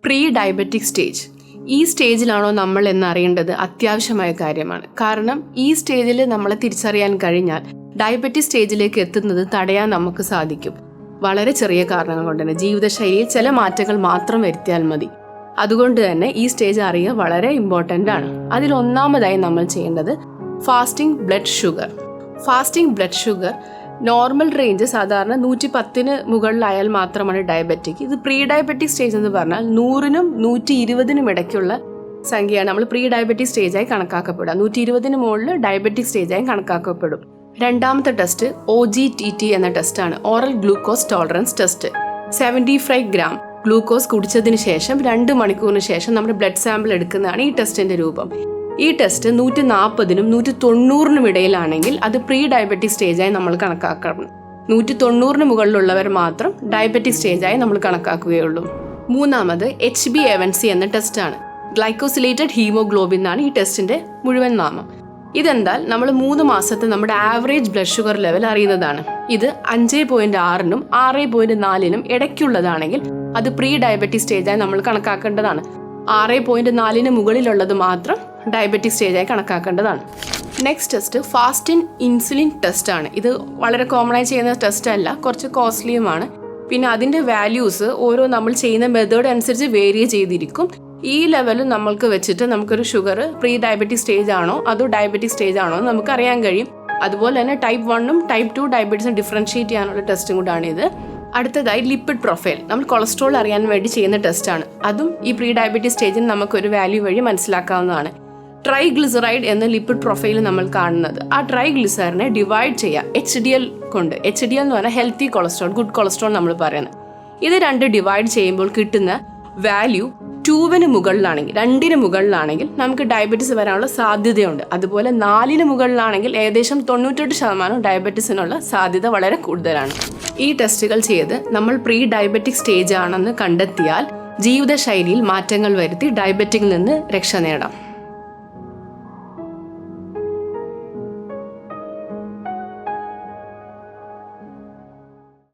Pre diabetic stage. ഈ സ്റ്റേജിലാണോ നമ്മൾ എന്നറിയേണ്ടത് അത്യാവശ്യമായ കാര്യമാണ്. കാരണം ഈ സ്റ്റേജിൽ നമ്മളെ തിരിച്ചറിയാൻ കഴിഞ്ഞാൽ ഡയബറ്റിക് സ്റ്റേജിലേക്ക് എത്തുന്നത് തടയാൻ നമുക്ക് സാധിക്കും. വളരെ ചെറിയ കാരണങ്ങൾ കൊണ്ട് തന്നെ ജീവിതശൈലിയിൽ ചില മാറ്റങ്ങൾ മാത്രം വരുത്തിയാൽ മതി. അതുകൊണ്ട് തന്നെ ഈ സ്റ്റേജ് അറിയുക വളരെ ഇമ്പോർട്ടൻ്റ് ആണ്. അതിലൊന്നാമതായി നമ്മൾ ചെയ്യേണ്ടത് fasting blood sugar. Fasting blood sugar normal range സാധാരണ 110 മുകളിലായാൽ മാത്രമാണ് ഡയബറ്റിക്. ഇത് പ്രീ ഡയബറ്റിക് സ്റ്റേജ് എന്ന് പറഞ്ഞാൽ 100നും 120നും ഇടയ്ക്കുള്ള സംഖ്യയാണ് നമ്മൾ പ്രീ ഡയബറ്റിക് സ്റ്റേജായി കണക്കാക്കപ്പെടുക. 120ന് മുകളിൽ ഡയബറ്റിക് സ്റ്റേജായി കണക്കാക്കപ്പെടും. രണ്ടാമത്തെ ടെസ്റ്റ് OGTT എന്ന ടെസ്റ്റാണ്, oral glucose tolerance test. 75 gram glucose കുടിച്ചതിന് ശേഷം 2 മണിക്കൂറിന് ശേഷം നമ്മുടെ ബ്ലഡ് സാമ്പിൾ എടുക്കുന്നതാണ് ഈ ടെസ്റ്റിന്റെ രൂപം. ഈ ടെസ്റ്റ് 140നും 190നും ഇടയിലാണെങ്കിൽ അത് പ്രീ ഡയബറ്റിക് സ്റ്റേജായി നമ്മൾ കണക്കാക്കണം. 190ന് മുകളിലുള്ളവർ മാത്രം ഡയബറ്റിക് സ്റ്റേജായി നമ്മൾ കണക്കാക്കുകയുള്ളൂ. മൂന്നാമത് HbA1c എന്ന ടെസ്റ്റാണ്. ഗ്ലൈക്കോസിലേറ്റഡ് ഹീമോഗ്ലോബിൻ എന്നാണ് ഈ ടെസ്റ്റിന്റെ മുഴുവൻ നാമം. ഇതെന്താൽ നമ്മൾ 3 മാസത്തെ നമ്മുടെ ആവറേജ് ബ്ലഡ് ഷുഗർ ലെവൽ അറിയുന്നതാണ്. ഇത് 5.6നും 6.4നും ഇടയ്ക്കുള്ളതാണെങ്കിൽ അത് പ്രീ ഡയബറ്റിക് സ്റ്റേജായി നമ്മൾ കണക്കാക്കേണ്ടതാണ്. 6.4ന് മുകളിലുള്ളത് മാത്രം ഡയബറ്റിക് സ്റ്റേജായി കണക്കാക്കേണ്ടതാണ്. Next test fast insulin test ആണ്. ഇത് വളരെ കോമൺ ആയി ചെയ്യുന്ന ടെസ്റ്റ് അല്ല, കുറച്ച് കോസ്റ്റ്ലിയുമാണ്. പിന്നെ അതിൻ്റെ വാല്യൂസ് ഓരോ നമ്മൾ ചെയ്യുന്ന മെത്തേഡ് അനുസരിച്ച് വേരി ചെയ്തിരിക്കും. ഈ ലെവലും നമ്മൾക്ക് വെച്ചിട്ട് നമുക്കൊരു ഷുഗർ പ്രീ ഡയബറ്റിക് സ്റ്റേജ് ആണോ അതോ ഡയബറ്റിക് സ്റ്റേജ് ആണോ എന്ന് നമുക്ക് അറിയാൻ കഴിയും. അതുപോലെ തന്നെ ടൈപ്പ് 1ഉം ടൈപ്പ് 2 ഡയബറ്റീസും ഡിഫറൻഷിയേറ്റ് ചെയ്യാനുള്ള ടെസ്റ്റും കൂടാണ് ഇത്. അടുത്തതായി ലിപ്പിഡ് പ്രൊഫൈൽ, നമ്മൾ കൊളസ്ട്രോൾ അറിയാൻ വേണ്ടി ചെയ്യുന്ന ടെസ്റ്റാണ്. അതും ഈ പ്രീ ഡയബറ്റിക് സ്റ്റേജിൽ നമുക്കൊരു വാല്യൂ വഴി മനസ്സിലാക്കാവുന്നതാണ്. ട്രൈഗ്ലിസറൈഡ് എന്ന ലിപ്പിഡ് പ്രൊഫൈൽ നമ്മൾ കാണുന്നത്, ആ ട്രൈഗ്ലിസറിനെ ഡിവൈഡ് ചെയ്യുക HDL കൊണ്ട്. HDL എന്ന് പറഞ്ഞാൽ ഹെൽത്തി കൊളസ്ട്രോൾ, ഗുഡ് കൊളസ്ട്രോൾ നമ്മൾ പറയുന്നത്. ഇത് 2 ഡിവൈഡ് ചെയ്യുമ്പോൾ കിട്ടുന്ന വാല്യൂ 2ന് മുകളിലാണെങ്കിൽ, 2ന് മുകളിലാണെങ്കിൽ നമുക്ക് ഡയബറ്റീസ് വരാനുള്ള സാധ്യതയുണ്ട്. അതുപോലെ 4ന് മുകളിലാണെങ്കിൽ ഏകദേശം 98% ഡയബറ്റീസിനുള്ള സാധ്യത വളരെ കൂടുതലാണ്. ഈ ടെസ്റ്റുകൾ ചെയ്ത് നമ്മൾ പ്രീ ഡയബറ്റിക് സ്റ്റേജ് ആണെന്ന് കണ്ടെത്തിയാൽ ജീവിതശൈലിയിൽ മാറ്റങ്ങൾ വരുത്തി ഡയബറ്റിക്കിൽ നിന്ന് രക്ഷ നേടാം.